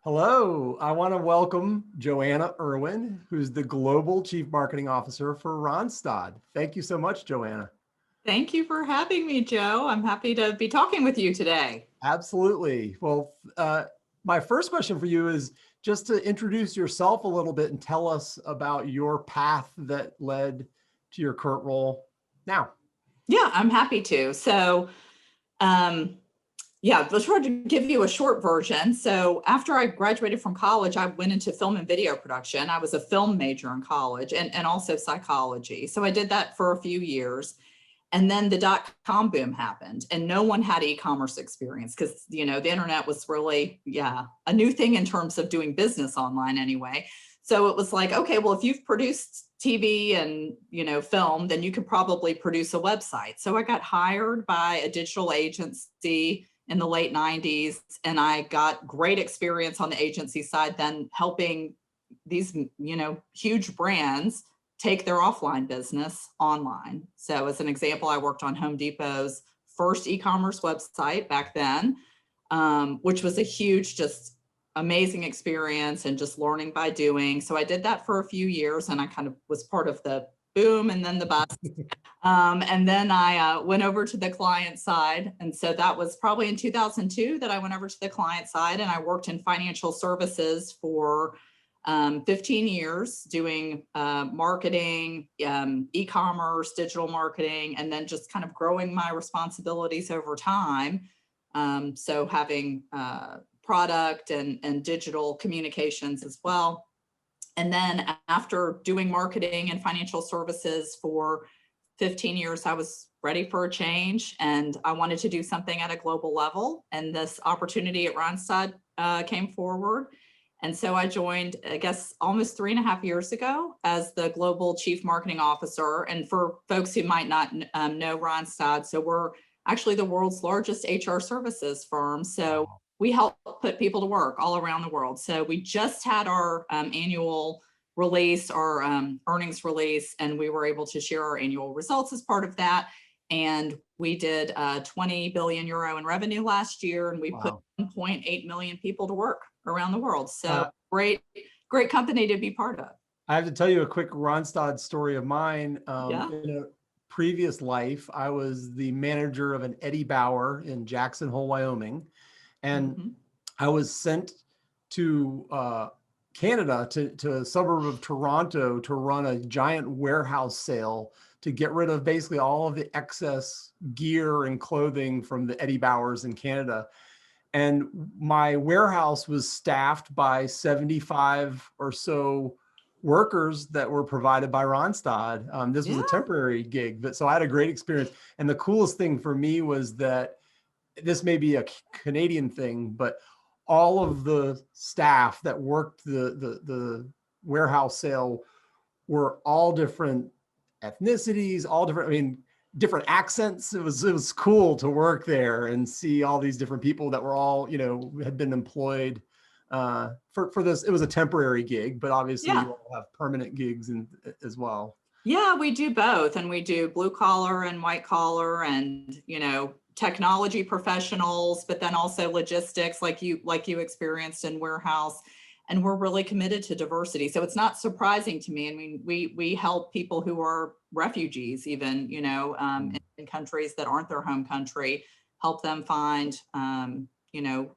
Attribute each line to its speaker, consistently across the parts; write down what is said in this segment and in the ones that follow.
Speaker 1: Hello, I want to welcome Joanna Irwin, who's the Global Chief Marketing Officer for Randstad. Thank you so much, Joanna.
Speaker 2: Thank you for having me, Joe. I'm happy to be talking with you today.
Speaker 1: Absolutely. Well, my first question for you is just to introduce yourself a little bit and tell us about your path that led to your current role now.
Speaker 2: Yeah, I'm happy to. Um, let's try to give you a short version. So after I graduated from college, I went into film and video production. I was a film major in college and also psychology. So I did that for a few years. And then the dot-com boom happened and no one had e-commerce experience because, the internet was really, a new thing in terms of doing business online anyway. So it was like, okay, well, if you've produced TV and, film, then you could probably produce a website. So I got hired by a digital agency in the late 90s, and I got great experience on the agency side, then helping these, huge brands take their offline business online. So as an example, I worked on Home Depot's first e-commerce website back then, which was a huge, just amazing experience and just learning by doing. So I did that for a few years and I kind of was part of the boom and then the bust. And then I went over to the client side. And so that was probably in 2002 that I went over to the client side and I worked in financial services for 15 years doing marketing, e-commerce, digital marketing, and then just kind of growing my responsibilities over time. So having product and digital communications as well. And then after doing marketing and financial services for 15 years, I was ready for a change and I wanted to do something at a global level. And this opportunity at Randstad came forward. And so I joined, I guess, almost 3.5 years ago as the Global Chief Marketing Officer. And for folks who might not know Randstad, so we're actually the world's largest HR services firm. So we help put people to work all around the world. So we just had our annual release, our earnings release, and we were able to share our annual results as part of that. And we did 20 billion euro in revenue last year, and we put 1.8 million people to work around the world. So great company to be part of.
Speaker 1: I have to tell you a quick Randstad story of mine. In a previous life, I was the manager of an Eddie Bauer in Jackson Hole, Wyoming. And I was sent to Canada, to a suburb of Toronto, to run a giant warehouse sale to get rid of basically all of the excess gear and clothing from the Eddie Bauers in Canada. And my warehouse was staffed by 75 or so workers that were provided by Randstad. This was a temporary gig, but so I had a great experience. And the coolest thing for me was that this may be a Canadian thing, but all of the staff that worked the warehouse sale were all different ethnicities, all different, different accents. It was cool to work there and see all these different people that were all, had been employed for this. It was a temporary gig, but obviously you all have permanent gigs as well.
Speaker 2: Yeah, we do both. And we do blue collar and white collar and, technology professionals, but then also logistics like you experienced in warehouse. And we're really committed to diversity. So it's not surprising to me. I mean, we help people who are refugees, even, in countries that aren't their home country, help them find,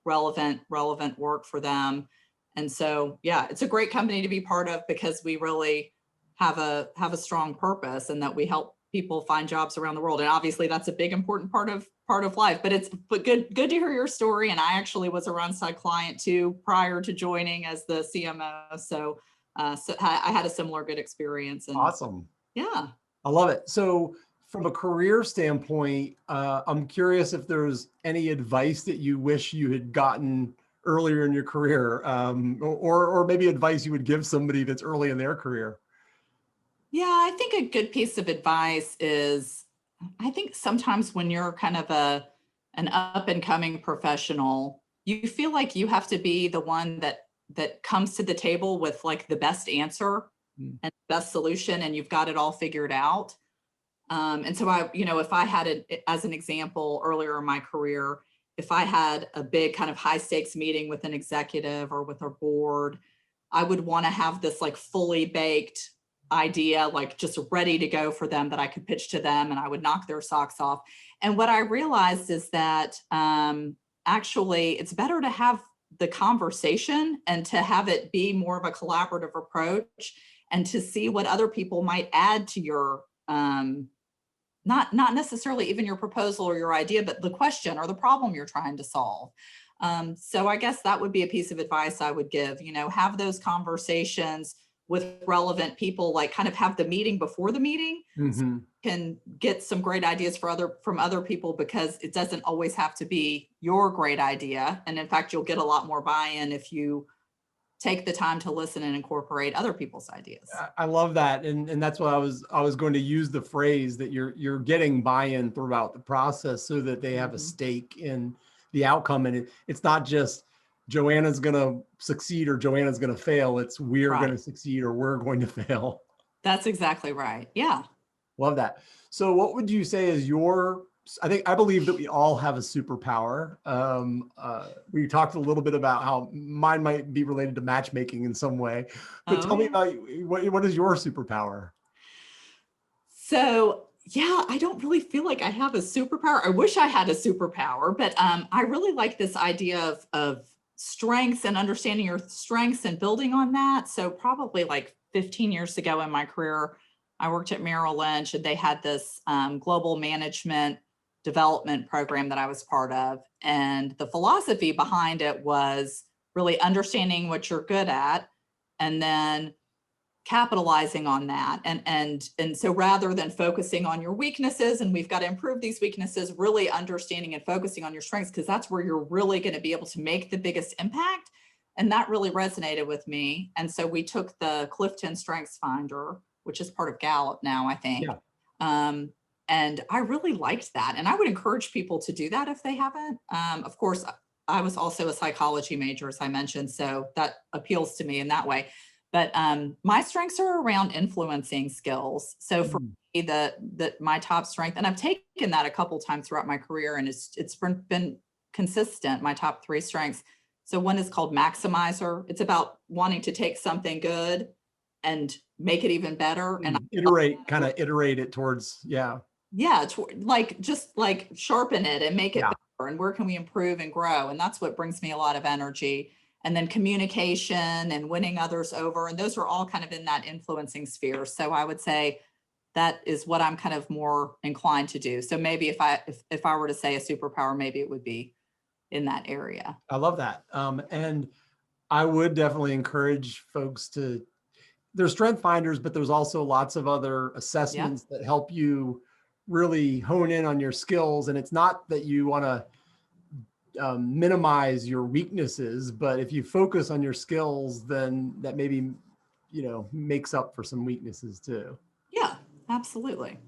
Speaker 2: relevant work for them. And so, it's a great company to be part of because we really have a strong purpose and that we help people find jobs around the world. And obviously that's a big, important part of life, but it's good to hear your story. And I actually was a Randstad client too, prior to joining as the CMO. So I had a similar good experience. And
Speaker 1: awesome.
Speaker 2: Yeah.
Speaker 1: I love it. So from a career standpoint, I'm curious if there's any advice that you wish you had gotten earlier in your career, or maybe advice you would give somebody that's early in their career.
Speaker 2: Yeah, I think a good piece of advice is, I think sometimes when you're kind of an up and coming professional, you feel like you have to be the one that comes to the table with like the best answer and best solution, and you've got it all figured out. And so if I had it as an example earlier in my career, if I had a big kind of high stakes meeting with an executive or with a board, I would want to have this like fully baked idea, like just ready to go for them that I could pitch to them, and I would knock their socks off. And what I realized is that actually it's better to have the conversation and to have it be more of a collaborative approach, and to see what other people might add to your not necessarily even your proposal or your idea, but the question or the problem you're trying to solve. So I guess that would be a piece of advice I would give, have those conversations with relevant people, like kind of have the meeting before the meeting, so you can get some great ideas from other people, because it doesn't always have to be your great idea. And in fact, you'll get a lot more buy-in if you take the time to listen and incorporate other people's ideas.
Speaker 1: I love that. And that's what I was going to use the phrase that you're getting buy-in throughout the process so that they have a stake in the outcome. And it's not just Joanna's going to succeed or Joanna's going to fail. It's we're going to succeed or we're going to fail.
Speaker 2: That's exactly right. Yeah.
Speaker 1: Love that. So what would you say is I believe that we all have a superpower. We talked a little bit about how mine might be related to matchmaking in some way, but tell me about what is your superpower?
Speaker 2: So yeah, I don't really feel like I have a superpower. I wish I had a superpower, but I really like this idea of strengths and understanding your strengths and building on that. So probably like 15 years ago in my career, I worked at Merrill Lynch, and they had this global management development program that I was part of. And the philosophy behind it was really understanding what you're good at and then capitalizing on that. And so rather than focusing on your weaknesses, and we've got to improve these weaknesses, really understanding and focusing on your strengths, because that's where you're really going to be able to make the biggest impact. And that really resonated with me. And so we took the Clifton Strengths Finder, which is part of Gallup now, I think. Yeah. And I really liked that. And I would encourage people to do that if they haven't. Of course, I was also a psychology major, as I mentioned, so that appeals to me in that way. But my strengths are around influencing skills. So for me, my top strength, and I've taken that a couple times throughout my career, and it's been consistent, my top 3 strengths. So one is called maximizer. It's about wanting to take something good and make it even better. And
Speaker 1: iterate it towards,
Speaker 2: just sharpen it and make it better. And where can we improve and grow? And that's what brings me a lot of energy. And then communication and winning others over. And those are all kind of in that influencing sphere. So I would say that is what I'm kind of more inclined to do. So maybe if I were to say a superpower, maybe it would be in that area.
Speaker 1: I love that. And I would definitely encourage folks there's strength finders, but there's also lots of other assessments that help you really hone in on your skills. And it's not that you want to minimize your weaknesses, but if you focus on your skills, then that maybe, makes up for some weaknesses too.
Speaker 2: Yeah, absolutely.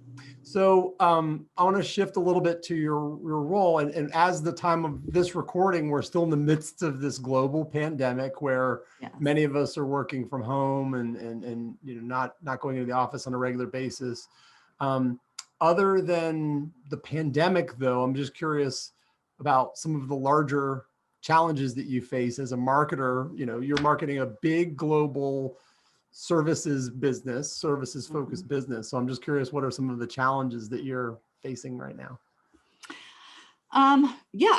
Speaker 1: So I want to shift a little bit to your role. And as the time of this recording, we're still in the midst of this global pandemic where many of us are working from home and not going into the office on a regular basis. Other than the pandemic, though, I'm just curious about some of the larger challenges that you face as a marketer. You're marketing a big global services focused business. So I'm just curious, what are some of the challenges that you're facing right now?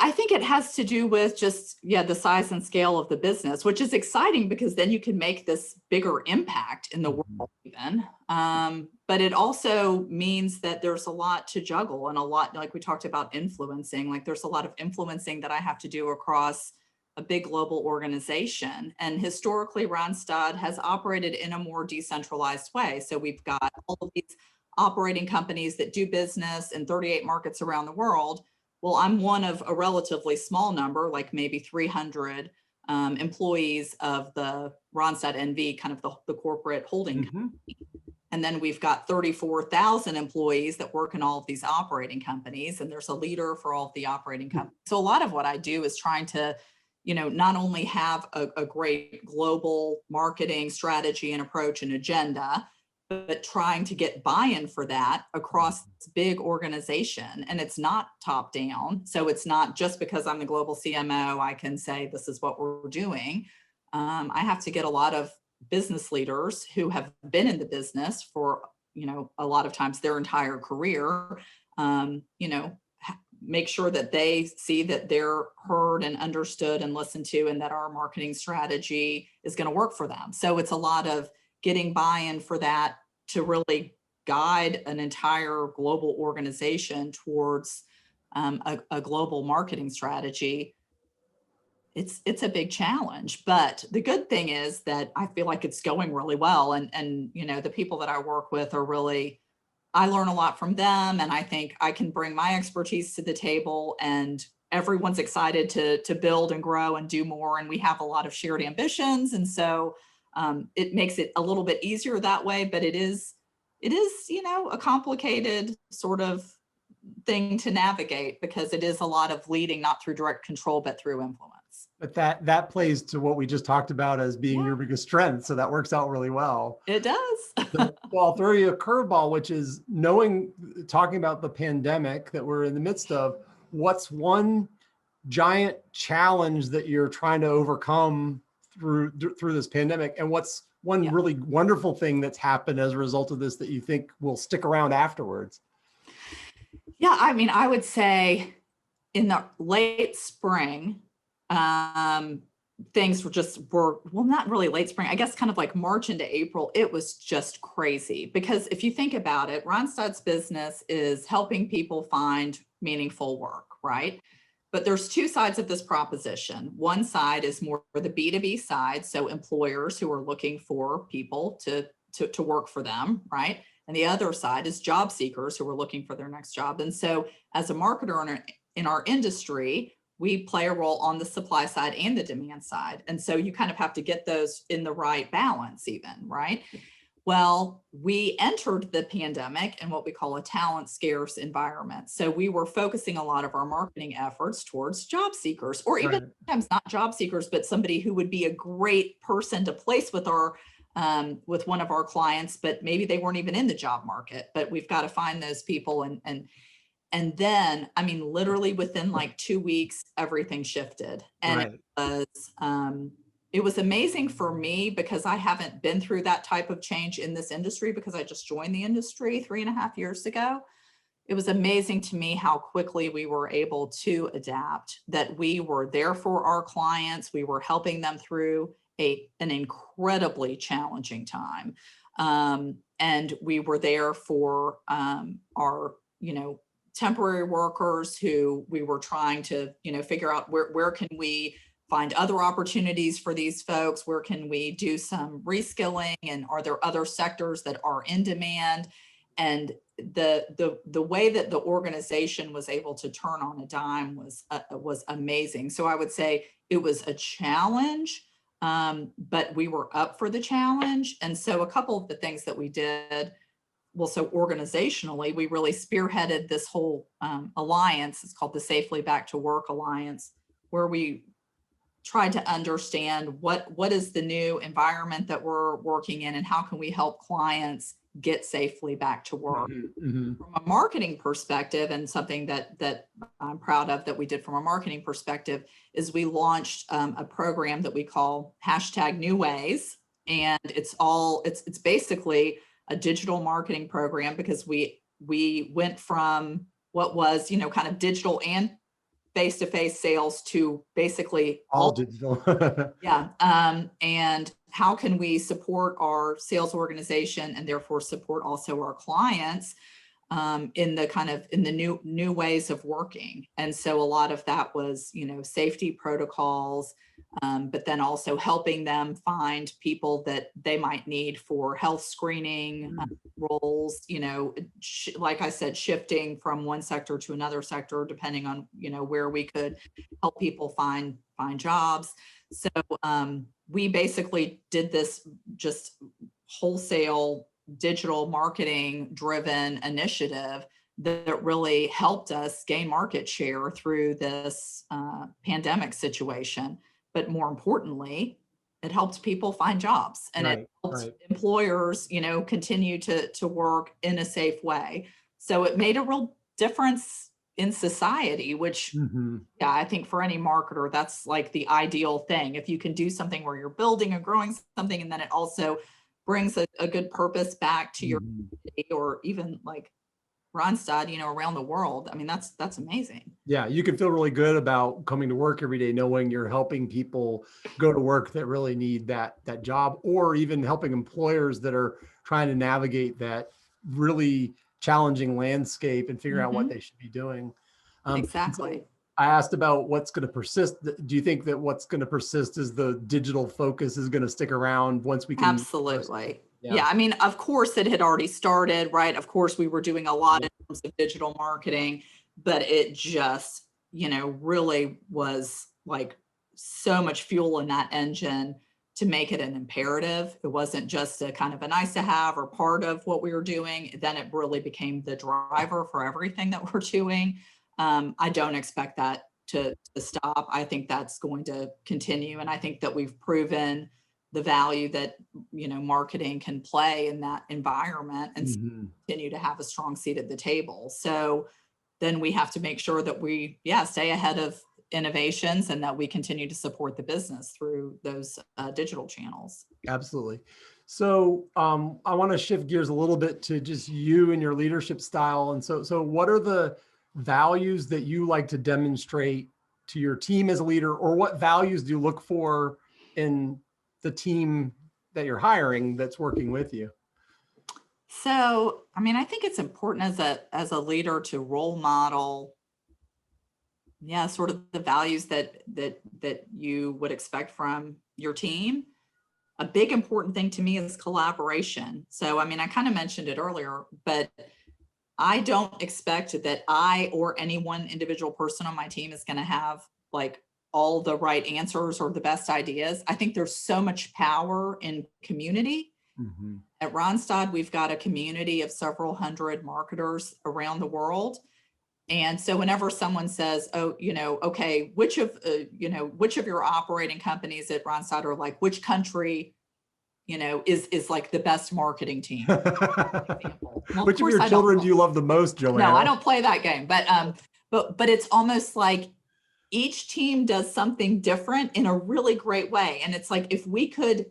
Speaker 2: I think it has to do with just, the size and scale of the business, which is exciting because then you can make this bigger impact in the world even. But it also means that there's a lot to juggle and a lot, like we talked about influencing, like there's a lot of influencing that I have to do across a big global organization. And historically, Randstad has operated in a more decentralized way. So we've got all of these operating companies that do business in 38 markets around the world. Well, I'm one of a relatively small number, like maybe 300 employees of the Randstad NV, kind of the corporate holding company. And then we've got 34,000 employees that work in all of these operating companies, and there's a leader for all of the operating companies. So a lot of what I do is trying to, not only have a great global marketing strategy and approach and agenda, but trying to get buy-in for that across this big organization. And it's not top down. So it's not just because I'm the global CMO, I can say this is what we're doing. I have to get a lot of business leaders who have been in the business for, a lot of times their entire career, make sure that they see that they're heard and understood and listened to, and that our marketing strategy is going to work for them. So it's a lot of getting buy-in for that to really guide an entire global organization towards a global marketing strategy. It's a big challenge, but the good thing is that I feel like it's going really well. And the people that I work with are really, I learn a lot from them, and I think I can bring my expertise to the table, and everyone's excited to build and grow and do more. And we have a lot of shared ambitions. And so it makes it a little bit easier that way, but it is, a complicated sort of thing to navigate, because it is a lot of leading, not through direct control, but through influence.
Speaker 1: But that plays to what we just talked about as being your biggest strength. So that works out really well.
Speaker 2: It does.
Speaker 1: So, well, I'll throw you a curveball, which is talking about the pandemic that we're in the midst of. What's one giant challenge that you're trying to overcome through this pandemic? And what's one really wonderful thing that's happened as a result of this that you think will stick around afterwards?
Speaker 2: Yeah, I mean, I would say in the late spring, things were not really late spring, I guess kind of like March into April, it was just crazy. Because if you think about it, Randstad's business is helping people find meaningful work, right? But there's two sides of this proposition. One side is more the B2B side, so employers who are looking for people to work for them, right? And the other side is job seekers who are looking for their next job. And so as a marketer in our industry, we play a role on the supply side and the demand side. And so you kind of have to get those in the right balance even, right? Well, we entered the pandemic in what we call a talent scarce environment. So we were focusing a lot of our marketing efforts towards job seekers, or even sometimes not job seekers, but somebody who would be a great person to place with with one of our clients, but maybe they weren't even in the job market. But we've got to find those people. And then, I mean, literally within like 2 weeks, everything shifted. And it was amazing for me, because I haven't been through that type of change in this industry, because I just joined the industry 3.5 years ago. It was amazing to me how quickly we were able to adapt, that we were there for our clients. We were helping them through an incredibly challenging time. And we were there for our, temporary workers who we were trying to, figure out where can we find other opportunities for these folks? Where can we do some reskilling? And are there other sectors that are in demand? And the way that the organization was able to turn on a dime was amazing. So I would say it was a challenge, but we were up for the challenge. And so a couple of the things that we did, well, so organizationally, we really spearheaded this whole alliance. It's called the Safely Back to Work Alliance, where we tried to understand what is the new environment that we're working in, and how can we help clients get safely back to work. From a marketing perspective, and something that I'm proud of that we did from a marketing perspective, is we launched a program that we call #NewWays. And it's basically a digital marketing program, because we went from what was, kind of digital and face-to-face sales to basically
Speaker 1: all digital.
Speaker 2: And how can we support our sales organization, and therefore support also our clients in the new ways of working. And so a lot of that was, safety protocols, but then also helping them find people that they might need for health screening roles, like I said, shifting from one sector to another sector, depending on, where we could help people find jobs. So we basically did this just wholesale digital marketing driven initiative that really helped us gain market share through this pandemic situation. But more importantly, it helped people find jobs, and it helped employers, continue to work in a safe way. So it made a real difference in society, which yeah, I think for any marketer, that's like the ideal thing. If you can do something where you're building and growing something, and then it also brings a good purpose back to your or even like Randstad, around the world. I mean, that's amazing.
Speaker 1: Yeah, you can feel really good about coming to work every day, knowing you're helping people go to work that really need that job, or even helping employers that are trying to navigate that really challenging landscape and figure out what they should be doing.
Speaker 2: Exactly.
Speaker 1: So I asked about what's going to persist. Do you think that what's going to persist is the digital focus is going to stick around once we can?
Speaker 2: Absolutely. Yeah. I mean, of course it had already started, right? Of course we were doing a lot in terms of digital marketing, but it just, really was like so much fuel in that engine to make it an imperative. It wasn't just a kind of a nice to have or part of what we were doing. Then it really became the driver for everything that we're doing. I don't expect that to stop. I think that's going to continue. And I think that we've proven the value that, marketing can play in that environment and continue to have a strong seat at the table. So then we have to make sure that we, stay ahead of innovations and that we continue to support the business through those digital channels.
Speaker 1: Absolutely. So I want to shift gears a little bit to just you and your leadership style. And so what are the values that you like to demonstrate to your team as a leader, or what values do you look for in the team that you're hiring that's working with you?
Speaker 2: So, I mean, I think it's important as a leader to role model, sort of the values that you would expect from your team. A big important thing to me is collaboration. So, I mean, I kind of mentioned it earlier, but I don't expect that I or any one individual person on my team is going to have like all the right answers or the best ideas. I think there's so much power in community. At Randstad, we've got a community of several hundred marketers around the world. And so whenever someone says, oh, okay, which of your operating companies at Randstad, or like which country, is like the best marketing team?
Speaker 1: Well, which of your children do you love the most, Joanna?
Speaker 2: No, I don't play that game, but it's almost like each team does something different in a really great way. And it's like, if we could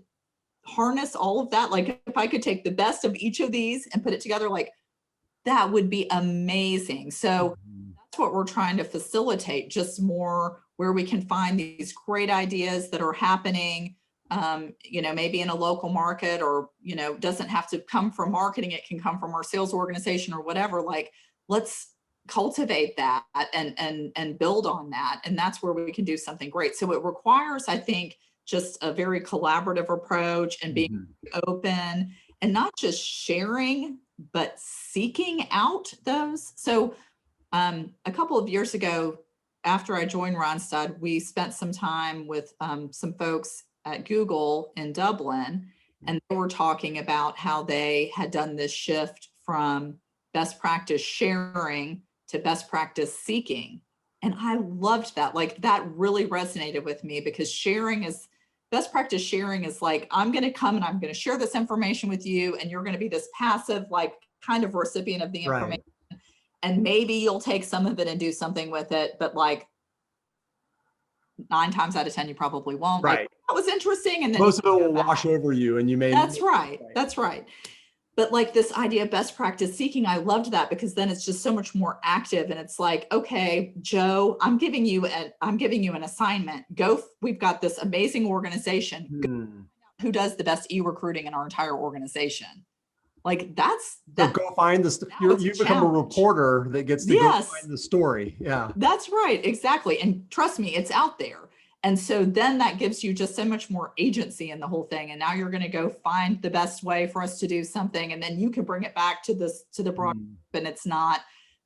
Speaker 2: harness all of that, like if I could take the best of each of these and put it together, like that would be amazing. So that's what we're trying to facilitate, just more where we can find these great ideas that are happening, maybe in a local market, or, doesn't have to come from marketing. It can come from our sales organization or whatever. Like, let's cultivate that and build on that. And that's where we can do something great. So it requires, I think, just a very collaborative approach and being open and not just sharing, but seeking out those. So a couple of years ago, after I joined Randstad, we spent some time with some folks at Google in Dublin, and they were talking about how they had done this shift from best practice sharing to best practice seeking. And I loved that. Like, that really resonated with me, because best practice sharing is like, I'm going to come and I'm going to share this information with you, and you're going to be this passive, like, kind of recipient of the information. Right. And maybe you'll take some of it and do something with it, but like 9 times out of 10, you probably won't.
Speaker 1: Right.
Speaker 2: Like, that was interesting. And then
Speaker 1: most of it will wash over you, and you may.
Speaker 2: That's right. That's right. But like this idea of best practice seeking, I loved that, because then it's just so much more active. And it's like, okay, Joe, I'm giving you an assignment. We've got this amazing organization. Who does the best e-recruiting in our entire organization? Like, so
Speaker 1: go find you become a reporter that gets to go find the story. Yeah, that's
Speaker 2: right. Exactly. And trust me, it's out there. And so then that gives you just so much more agency in the whole thing. And now you're going to go find the best way for us to do something. And then you can bring it back to the broad group. And it's not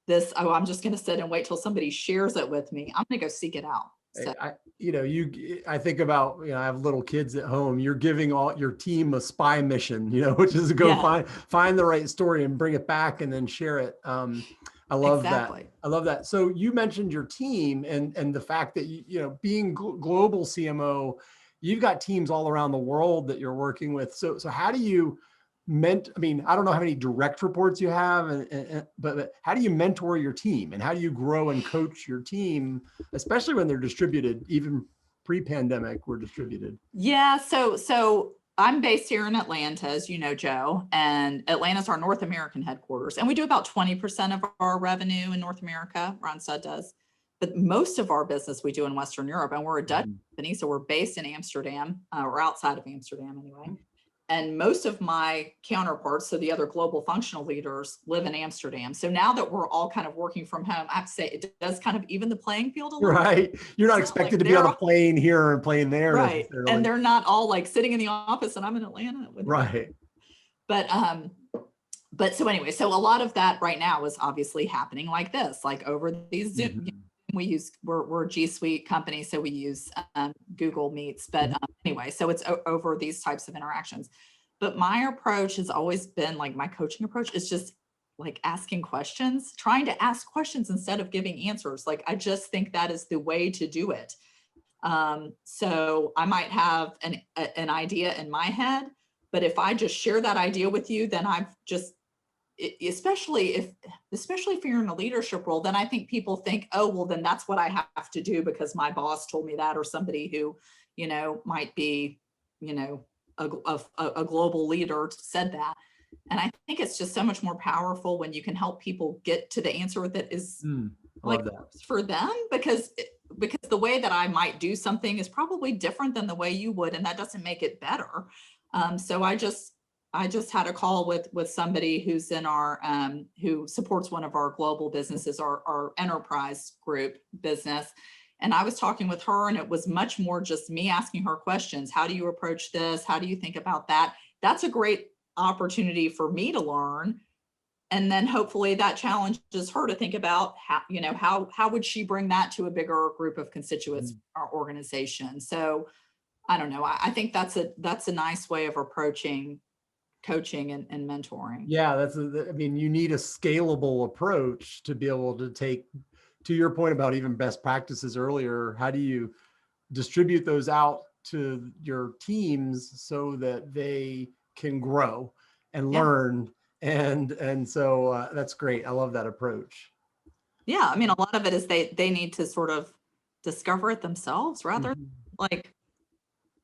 Speaker 2: this, oh, I'm just going to sit and wait till somebody shares it with me. I'm going to go seek it out. So.
Speaker 1: I think about, I have little kids at home. You're giving all your team a spy mission, which is to go find the right story and bring it back and then share it. I love that. I love that. So you mentioned your team and the fact that, being global CMO, you've got teams all around the world that you're working with. So how do you I mean, I don't know how many direct reports you have, but how do you mentor your team, and how do you grow and coach your team, especially when they're distributed? Even pre-pandemic, we're distributed.
Speaker 2: Yeah. So I'm based here in Atlanta, as you know, Joe, and Atlanta's our North American headquarters. And we do about 20% of our revenue in North America, Randstad does. But most of our business we do in Western Europe, and we're a Dutch company. So we're based in Amsterdam, or outside of Amsterdam anyway. And most of my counterparts, so the other global functional leaders, live in Amsterdam. So now that we're all kind of working from home, I have to say it does kind of even the playing field a little.
Speaker 1: Right. You're not expected to be on a plane here and plane there.
Speaker 2: Right. And they're not all like sitting in the office and I'm in Atlanta.
Speaker 1: Right.
Speaker 2: But so anyway, so a lot of that right now is obviously happening like this, like over these Zoom. We're a G Suite company, so we use Google Meets. But anyway, so it's over these types of interactions. But my approach has always been, like, my coaching approach is just like asking questions, trying to ask questions instead of giving answers. Like, I just think that is the way to do it. So I might have an idea in my head, but if I just share that idea with you, then I've just, especially if you're in a leadership role, then I think people think, oh, well, then that's what I have to do because my boss told me that, or somebody who, might be, a global leader said that. And I think it's just so much more powerful when you can help people get to the answer that is for them, because the way that I might do something is probably different than the way you would, and that doesn't make it better. So I just had a call with somebody who's in our, who supports one of our global businesses, our enterprise group business. And I was talking with her, and it was much more just me asking her questions. How do you approach this? How do you think about that? That's a great opportunity for me to learn. And then hopefully that challenges her to think about how would she bring that to a bigger group of constituents in our organization. So I don't know. I think that's a nice way of approaching coaching and mentoring.
Speaker 1: Yeah, I mean, you need a scalable approach to be able to take, to your point about even best practices earlier, how do you distribute those out to your teams so that they can grow and learn? And so that's great. I love that approach.
Speaker 2: Yeah. I mean, a lot of it is they need to sort of discover it themselves rather than like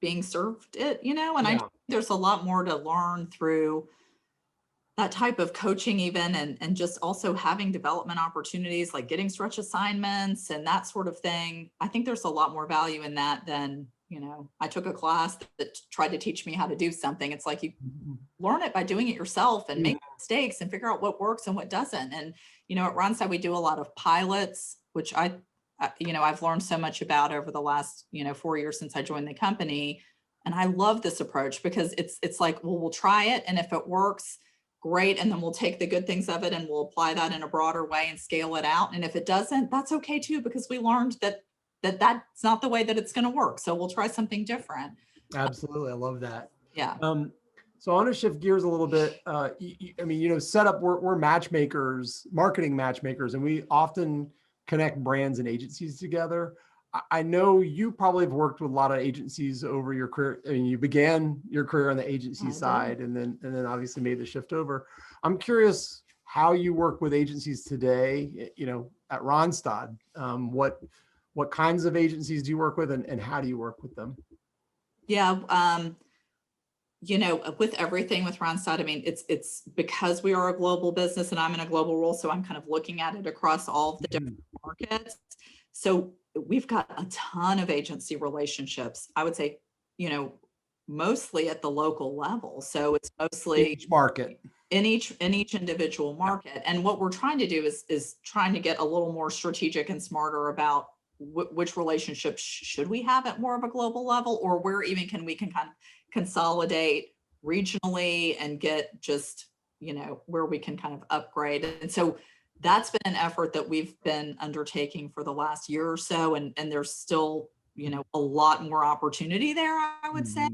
Speaker 2: being served it, and I think there's a lot more to learn through that type of coaching even, and just also having development opportunities, like getting stretch assignments and that sort of thing. I think there's a lot more value in that than, I took a class that tried to teach me how to do something. It's like you learn it by doing it yourself and make mistakes and figure out what works and what doesn't. And, at Randstad, we do a lot of pilots, which I've learned so much about over the last, 4 years since I joined the company. And I love this approach because it's like, well, we'll try it. And if it works, great. And then we'll take the good things of it and we'll apply that in a broader way and scale it out. And if it doesn't, that's okay too, because we learned that's not the way that it's going to work. So we'll try something different.
Speaker 1: Absolutely. I love that.
Speaker 2: Yeah.
Speaker 1: So I want to shift gears a little bit. I mean, setup, we're matchmakers, marketing matchmakers, and we often connect brands and agencies together. I know you probably have worked with a lot of agencies over your career. I mean, you began your career on the agency side and then obviously made the shift over. I'm curious how you work with agencies today, at Randstad. What kinds of agencies do you work with, and how do you work with them?
Speaker 2: Yeah. With everything with Randstad, I mean, it's because we are a global business and I'm in a global role. So I'm kind of looking at it across all of the different markets. So we've got a ton of agency relationships. I would say, mostly at the local level. So it's mostly
Speaker 1: each market.
Speaker 2: In each individual market. And what we're trying to do is trying to get a little more strategic and smarter about which relationships should we have at more of a global level, or where even can kind of consolidate regionally and get just, where we can kind of upgrade. And so that's been an effort that we've been undertaking for the last year or so. And there's still, a lot more opportunity there, I would say.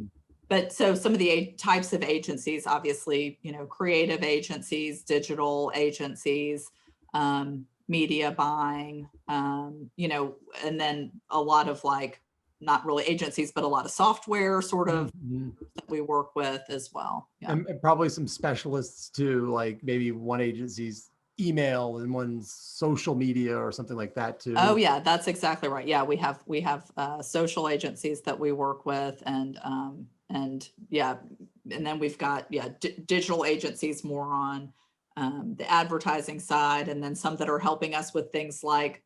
Speaker 2: But so some of the types of agencies, obviously, creative agencies, digital agencies, media buying, and then a lot of like not really agencies, but a lot of software sort of that we work with as well. Yeah.
Speaker 1: And probably some specialists too, like maybe one agency's email and one's social media or something like that too.
Speaker 2: Oh yeah, that's exactly right. Yeah, we have social agencies that we work with, and yeah, and then we've got digital agencies more on the advertising side, and then some that are helping us with things like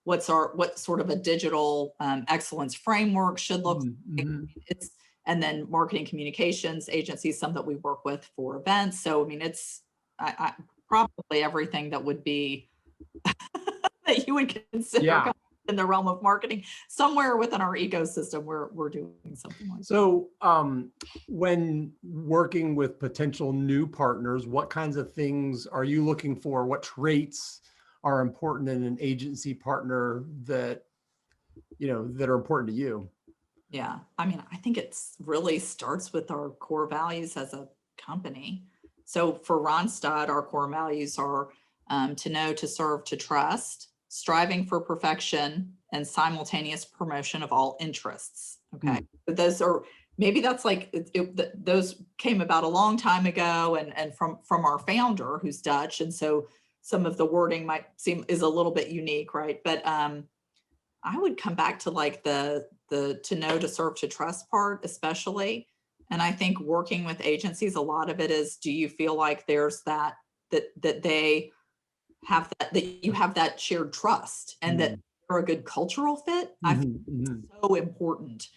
Speaker 2: what sort of a digital excellence framework should look like. And then marketing communications agencies, some that we work with for events. So I mean, it's probably everything that would be that you would consider in the realm of marketing. Somewhere within our ecosystem, we're doing something like that.
Speaker 1: So when working with potential new partners, what kinds of things are you looking for? What traits are important in an agency partner that are important to you?
Speaker 2: Yeah, I mean, I think it's really starts with our core values as a company. So for Randstad, our core values are to know, to serve, to trust, striving for perfection, and simultaneous promotion of all interests. Okay, but those are, maybe that's like those came about a long time ago, and from our founder, who's Dutch, and so some of the wording might seem is a little bit unique, right? But I would come back to like the to know, to serve, to trust part, especially. And I think working with agencies, a lot of it is, do you feel like there's that they have that you have that shared trust, and that you're a good cultural fit? I think it's so important.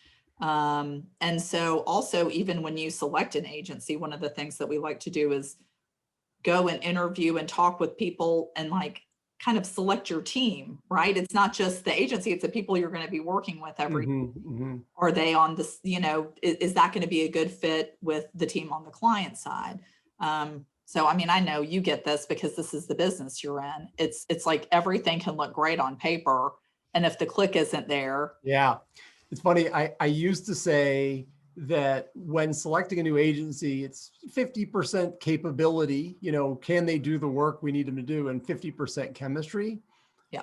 Speaker 2: And so also, even when you select an agency, one of the things that we like to do is go and interview and talk with people and like kind of select your team, right? It's not just the agency, it's the people you're going to be working with every day. Are they on this, is that going to be a good fit with the team on the client side? So, I mean, I know you get this because this is the business you're in. It's like everything can look great on paper, and if the click isn't there.
Speaker 1: Yeah. It's funny. I used to say that when selecting a new agency, it's 50% capability, can they do the work we need them to do, and 50% chemistry.
Speaker 2: Yeah.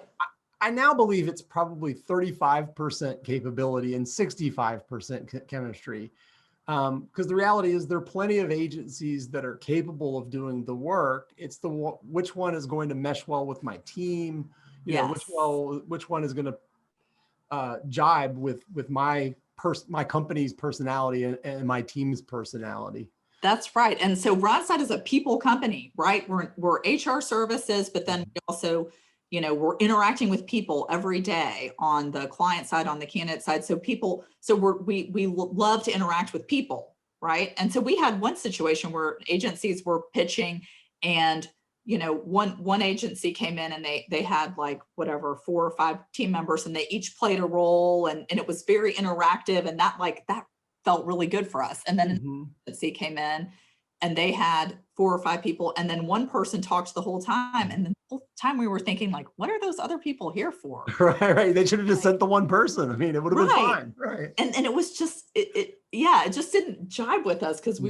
Speaker 1: I now believe it's probably 35% capability and 65% chemistry. Because the reality is there are plenty of agencies that are capable of doing the work. It's which one is going to mesh well with my team, which one is going to jibe with my company's personality and my team's personality.
Speaker 2: That's right. And so Randstad is a people company, right? We're HR services, but then we also, we're interacting with people every day on the client side, on the candidate side. So we love to interact with people, right? And so we had one situation where agencies were pitching, and one agency came in and they had like 4 or 5 team members, and they each played a role, and it was very interactive, and that felt really good for us. And then an agency came in and they had 4 or 5 people, and then one person talked the whole time. And the whole time we were thinking, like, what are those other people here for?
Speaker 1: Right. They should have just sent the one person. I mean, it would have been fine. Right.
Speaker 2: And it was just, it just didn't jibe with us, because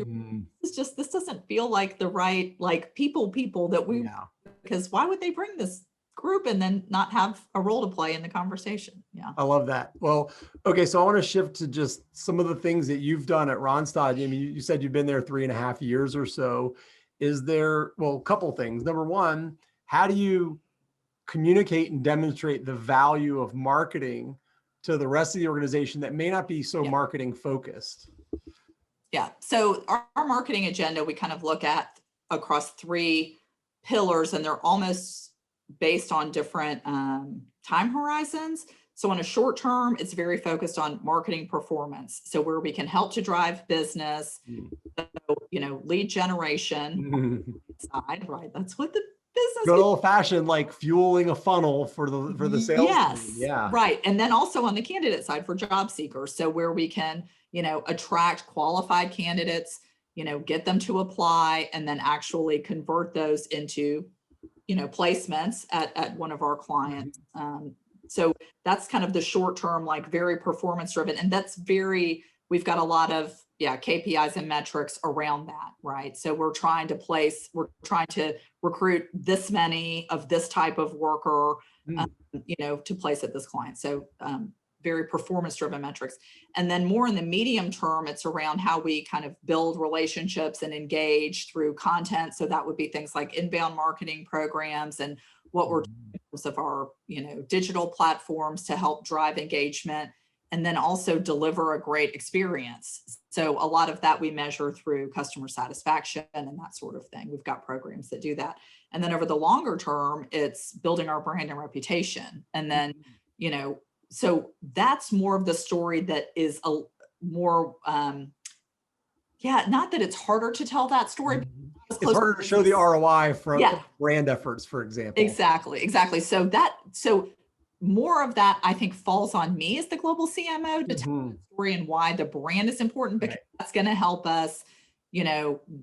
Speaker 2: this doesn't feel like the right, like people that we, because why would they bring this group and then not have a role to play in the conversation? Yeah.
Speaker 1: I love that. Well, okay. So I want to shift to just some of the things that you've done at Randstad. I mean, you said you've been there 3.5 years or so. Is there, a couple of things. Number one, how do you communicate and demonstrate the value of marketing to the rest of the organization that may not be so marketing focused?
Speaker 2: Yeah. So our marketing agenda, we kind of look at across 3 pillars, and they're almost based on different time horizons. So on a short term, it's very focused on marketing performance. So where we can help to drive business, lead generation side, right? That's what the business.
Speaker 1: Good old fashioned, like fueling a funnel for the sales team. Yeah.
Speaker 2: Right. And then also on the candidate side for job seekers. So where we can, attract qualified candidates, get them to apply, and then actually convert those into, placements at one of our clients. So that's kind of the short term, like very performance driven. And we've got a lot of KPIs and metrics around that, right? So we're trying to recruit this many of this type of worker, to place at this client. So very performance driven metrics. And then more in the medium term, it's around how we kind of build relationships and engage through content. So that would be things like inbound marketing programs and what we're doing in terms of our, digital platforms to help drive engagement, and then also deliver a great experience. So a lot of that we measure through customer satisfaction and that sort of thing. We've got programs that do that. And then over the longer term, it's building our brand and reputation. And then, so that's more of the story that is a more, not that it's harder to tell that story.
Speaker 1: It's harder to show the ROI from brand efforts, for example.
Speaker 2: Exactly. So more of that, I think, falls on me as the global CMO to tell the story and why the brand is important, because that's going to help us,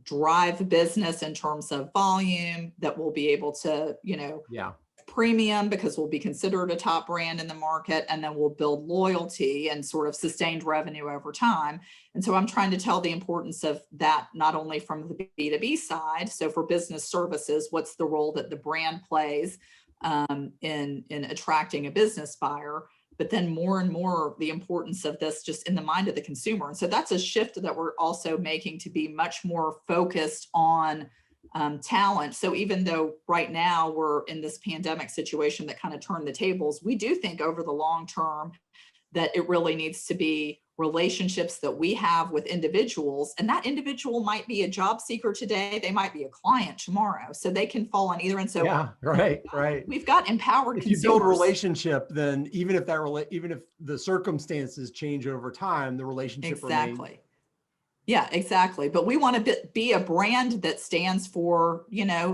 Speaker 2: drive business in terms of volume that we'll be able to, premium because we'll be considered a top brand in the market, and then we'll build loyalty and sort of sustained revenue over time. And so I'm trying to tell the importance of that, not only from the B2B side. So for business services, what's the role that the brand plays in attracting a business buyer, but then more and more the importance of this just in the mind of the consumer. And so that's a shift that we're also making to be much more focused on talent. So even though right now we're in this pandemic situation that kind of turned the tables, we do think over the long term that it really needs to be relationships that we have with individuals. And that individual might be a job seeker today. They might be a client tomorrow. So they can fall on either. And so we've got empowered
Speaker 1: if
Speaker 2: consumers.
Speaker 1: You build a relationship, then even if the circumstances change over time, the relationship remains.
Speaker 2: Yeah, exactly. But we want to be a brand that stands for,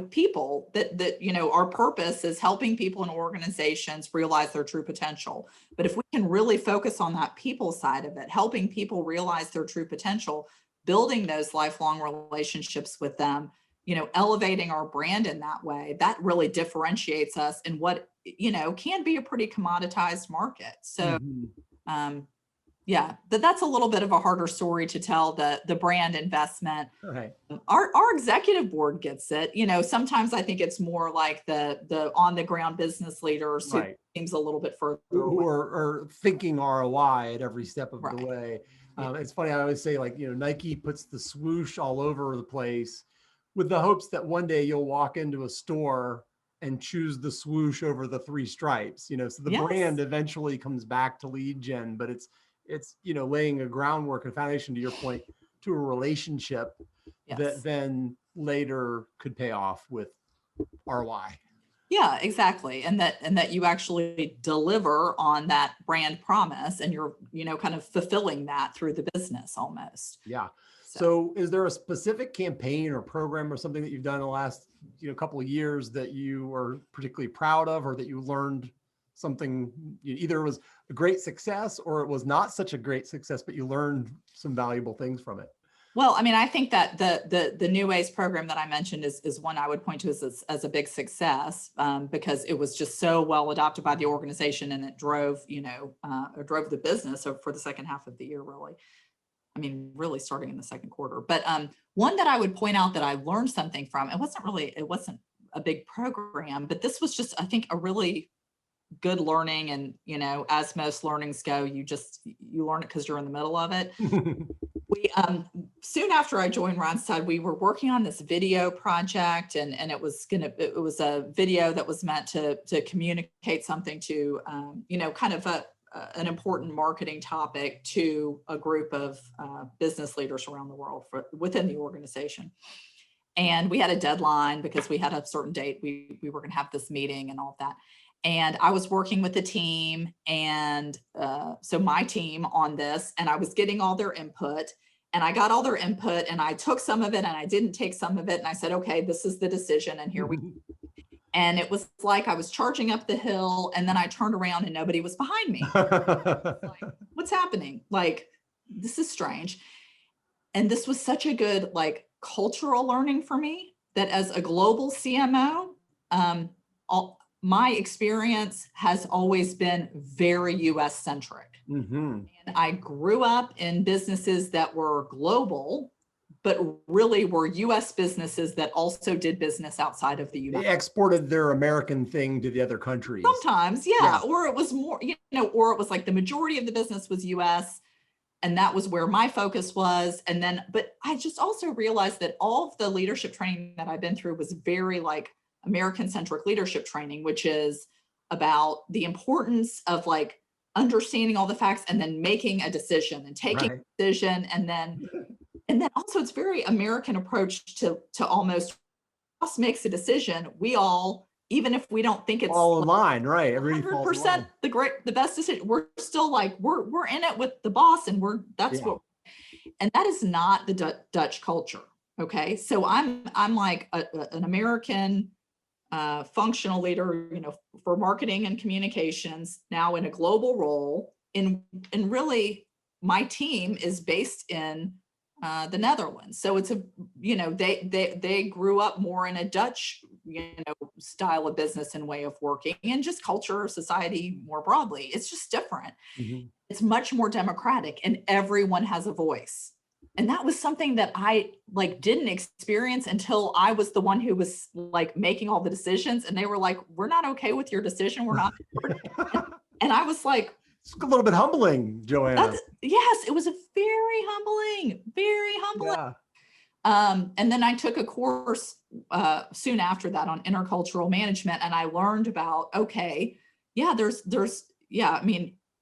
Speaker 2: people that, our purpose is helping people and organizations realize their true potential. But if we can really focus on that people side of it, helping people realize their true potential, building those lifelong relationships with them, elevating our brand in that way, that really differentiates us in what, can be a pretty commoditized market. So, that's a little bit of a harder story to tell, the brand investment.
Speaker 1: Right.
Speaker 2: Our executive board gets it. Sometimes I think it's more like the on the ground business leaders who seems a little bit further
Speaker 1: who are thinking ROI at every step of the way. It's funny. I always say, Nike puts the swoosh all over the place with the hopes that one day you'll walk into a store and choose the swoosh over the 3 stripes. So the brand eventually comes back to lead gen, but it's laying a groundwork and foundation, to your point, to a relationship that then later could pay off with ROI.
Speaker 2: Yeah, exactly. And that you actually deliver on that brand promise, and you're, kind of fulfilling that through the business almost.
Speaker 1: Yeah. So is there a specific campaign or program or something that you've done in the last, couple of years that you are particularly proud of, or that you learned something, either it was a great success or it was not such a great success, but you learned some valuable things from it?
Speaker 2: Well, I mean, I think that the New Ways program that I mentioned is one I would point to as a big success, because it was just so well adopted by the organization, and it drove, drove the business for the second half of the year, really. I mean, really starting in the second quarter. But one that I would point out that I learned something from, it wasn't a big program, but this was just, I think, a really good learning. And, as most learnings go, you learn it because you're in the middle of it. We, soon after I joined Randstad, we were working on this video project, and it was a video that was meant to communicate something to, kind of an important marketing topic to a group of business leaders around the world within the organization. And we had a deadline because we had a certain date. We were going to have this meeting and all of that. And I was working with the team, and so my team on this, and I was getting all their input, and I got all their input, and I took some of it and I didn't take some of it. And I said, okay, this is the decision, and here we go. And it was like I was charging up the hill, and then I turned around and nobody was behind me. Like, what's happening? Like, this is strange. And this was such a good, cultural learning for me, that as a global CMO, my experience has always been very US centric. And I grew up in businesses that were global, but really were US businesses that also did business outside of the US.
Speaker 1: They exported their American thing to the other countries.
Speaker 2: Sometimes, yeah. Or it was more, or it was like the majority of the business was US, and that was where my focus was. And then, but I just also realized that all of the leadership training that I've been through was very like American-centric leadership training, which is about the importance of like understanding all the facts and then making a decision and taking a decision. And then also it's very American approach to almost boss makes a decision. We all, even if we don't think it's
Speaker 1: all in line, right?
Speaker 2: 100% the best decision, we're still like, we're in it with the boss, and and that is not the Dutch culture. Okay. So I'm like an American functional leader, for marketing and communications, now in a global role, and really my team is based in the Netherlands. So it's they grew up more in a Dutch, style of business and way of working, and just culture, society more broadly. It's just different. Mm-hmm. It's much more democratic, and everyone has a voice. And that was something that I didn't experience until I was the one who was like making all the decisions. And they were like, "We're not okay with your decision. We're not." And I was like,
Speaker 1: it's a little bit humbling, Joanna.
Speaker 2: Yes, it was very humbling. Yeah. And then I took a course soon after that on intercultural management, and I learned about,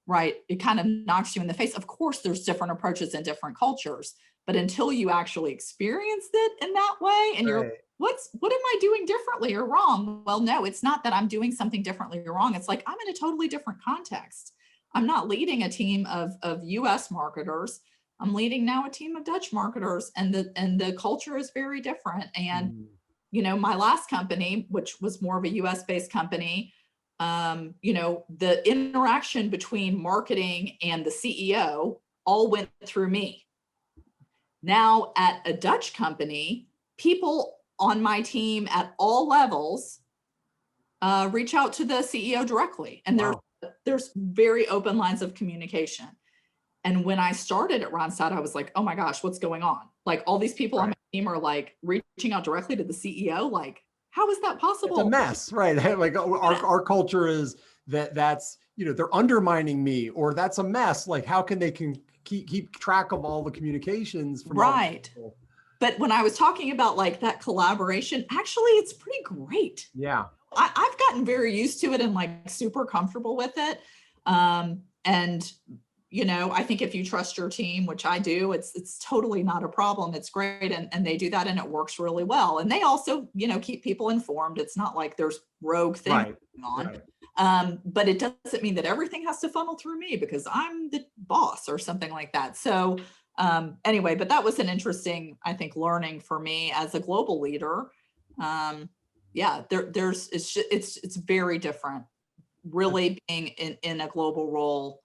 Speaker 2: right, it kind of knocks you in the face. Of course, there's different approaches in different cultures, but until you actually experienced it in that way, and you're, what am I doing differently or wrong? Well, no, it's not that I'm doing something differently or wrong. It's like, I'm in a totally different context. I'm not leading a team of US marketers. I'm leading now a team of Dutch marketers, and the culture is very different. And, my last company, which was more of a US based company, the interaction between marketing and the CEO all went through me. Now at a Dutch company, people on my team at all levels reach out to the CEO directly, and there's very open lines of communication. And when I started at Randstad, I was like, oh my gosh, what's going on? Like, all these people on my team are like reaching out directly to the CEO. Like, how is that possible?
Speaker 1: It's a mess, right? Like our culture is that's, they're undermining me, or that's a mess. like, how can they keep track of all the communications from
Speaker 2: right? But when I was talking about like that collaboration, actually, it's pretty great.
Speaker 1: Yeah.
Speaker 2: I've gotten very used to it and like super comfortable with it. And, I think if you trust your team, which I do, it's totally not a problem. It's great. And they do that, and it works really well. And they also, keep people informed. It's not like there's rogue things going on. But it doesn't mean that everything has to funnel through me because I'm the boss or something like that. So anyway, but that was an interesting, I think, learning for me as a global leader. It's very different, really, being in a global role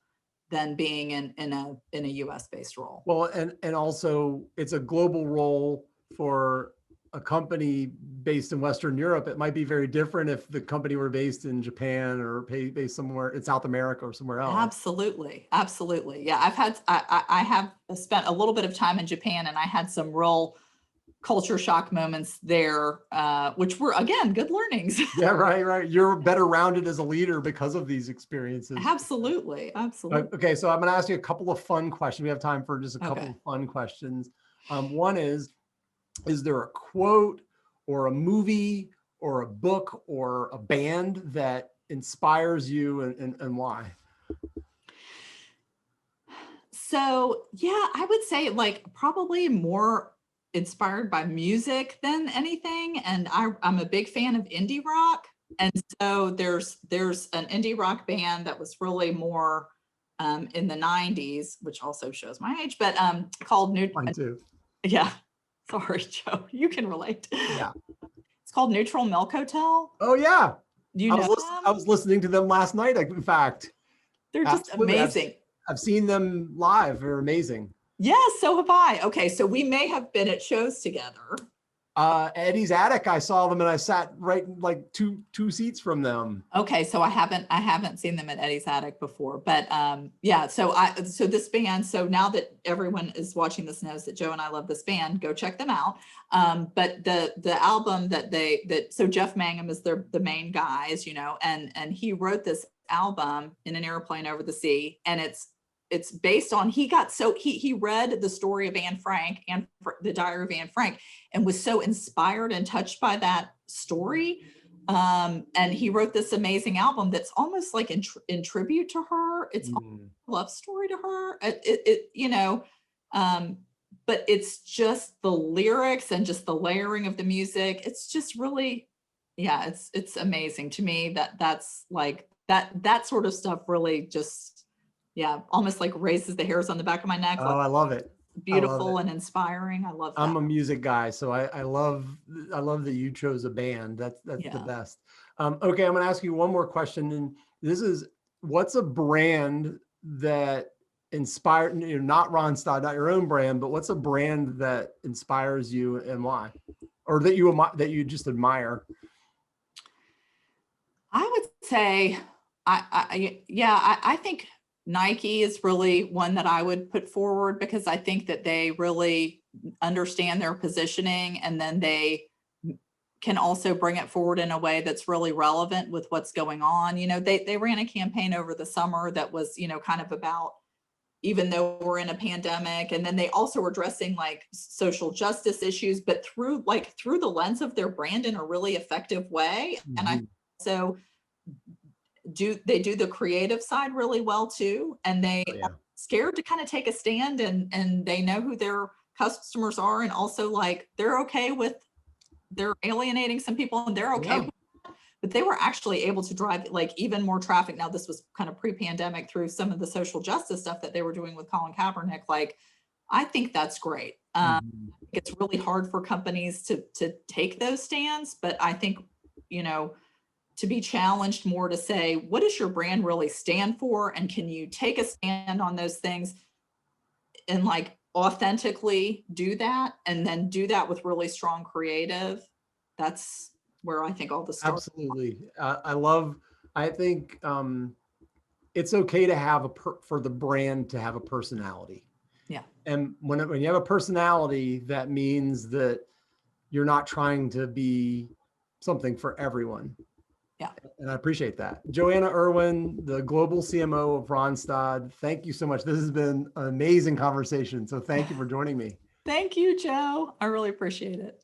Speaker 2: than being in a US based role.
Speaker 1: Well, and also it's a global role for a company based in Western Europe. It might be very different if the company were based in Japan or based somewhere in South America or somewhere else.
Speaker 2: Absolutely. Yeah, I have spent a little bit of time in Japan, and I had some real culture shock moments there, which were, again, good learnings.
Speaker 1: Yeah, right. You're better rounded as a leader because of these experiences.
Speaker 2: Absolutely.
Speaker 1: Okay, so I'm going to ask you a couple of fun questions. We have time for just a couple of fun questions. One is there a quote or a movie or a book or a band that inspires you, and why?
Speaker 2: So, yeah, I would say like probably more inspired by music than anything. And I'm a big fan of indie rock. And so there's an indie rock band that was really more in the 90s, which also shows my age, but called
Speaker 1: Mine too.
Speaker 2: Yeah. Sorry, Joe, you can relate.
Speaker 1: Yeah.
Speaker 2: It's called Neutral Milk Hotel.
Speaker 1: Oh yeah.
Speaker 2: I
Speaker 1: was listening to them last night, in fact.
Speaker 2: They're just amazing.
Speaker 1: I've seen them live. They're amazing.
Speaker 2: Yes, so have I. Okay, so we may have been at shows together.
Speaker 1: Eddie's Attic, I saw them and I sat right like two seats from them.
Speaker 2: Okay, so I haven't seen them at Eddie's Attic before, but yeah. So this band. So now that everyone is watching this knows that Joe and I love this band, go check them out. But the album so Jeff Mangum is the main guy, as you know, and he wrote this album in an airplane over the sea, and it's based on he read the story of Anne Frank and the Diary of Anne Frank, and was so inspired and touched by that story. And he wrote this amazing album that's almost like in tribute to her. It's a love story to her. But it's just the lyrics and just the layering of the music. It's just really, yeah, it's amazing to me that's like that sort of stuff really just, yeah, almost like raises the hairs on the back of my neck.
Speaker 1: Oh, I love it.
Speaker 2: Beautiful and inspiring. I love that.
Speaker 1: I'm a music guy, so I love that you chose a band. That's the best. Okay, I'm going to ask you one more question, and this is, what's a brand that inspired, not Randstad, not your own brand, but what's a brand that inspires you and why, or that you just admire?
Speaker 2: I would say, I think Nike is really one that I would put forward, because I think that they really understand their positioning, and then they can also bring it forward in a way that's really relevant with what's going on. They ran a campaign over the summer that was, kind of about, even though we're in a pandemic, and then they also were addressing like social justice issues, but through the lens of their brand in a really effective way. Mm-hmm. And I also they do the creative side really well too, and they are scared to kind of take a stand, and they know who their customers are, and also like they're okay with they're alienating some people, and they're okay with that, but they were actually able to drive like even more traffic. Now this was kind of pre-pandemic, through some of the social justice stuff that they were doing with Colin Kaepernick. Like, I think that's great. It's really hard for companies to take those stands, but I think, to be challenged more to say, what does your brand really stand for? And can you take a stand on those things and like authentically do that, and then do that with really strong creative? That's where I think all the stuff.
Speaker 1: Absolutely. I think it's okay to have for the brand to have a personality.
Speaker 2: Yeah.
Speaker 1: And when you have a personality, that means that you're not trying to be something for everyone.
Speaker 2: Yeah.
Speaker 1: And I appreciate that. Joanna Irwin, the Global CMO of Randstad, thank you so much. This has been an amazing conversation. So thank you for joining me.
Speaker 2: Thank you, Joe. I really appreciate it.